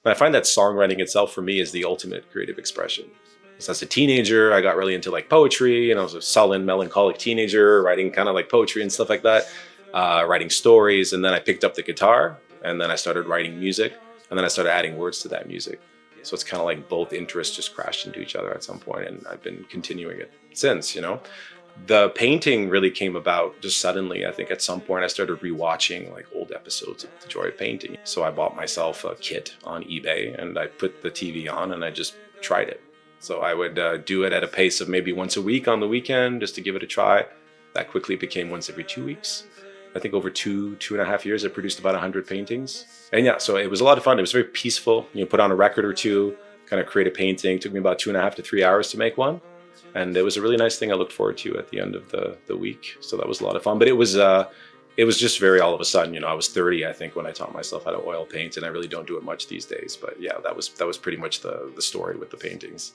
And I find that songwriting itself for me is the ultimate creative expression. So as a teenager, I got really into like poetry, and I was a sullen, melancholic teenager, writing kind of like poetry and stuff like that, writing stories. And then I picked up the guitar, and then I started writing music, and then I started adding words to that music. So it's kind of like both interests just crashed into each other at some point, and I've been continuing it since, you know. The painting really came about just suddenly. I think at some point I started rewatching like old episodes of The Joy of Painting. So I bought myself a kit on eBay, and I put the TV on, and I just tried it. So I would do it at a pace of maybe once a week on the weekend just to give it a try. That quickly became once every 2 weeks. I think over two and a half years, I produced about 100 paintings. And yeah, so it was a lot of fun. It was very peaceful. You know, put on a record or two, kind of create a painting. It took me about 2.5 to 3 hours to make one. And it was a really nice thing I looked forward to at the end of the week. So that was a lot of fun. But it was just very all of a sudden. You know, I was 30, I think, when I taught myself how to oil paint, and I really don't do it much these days. But yeah, that was pretty much the story with the paintings.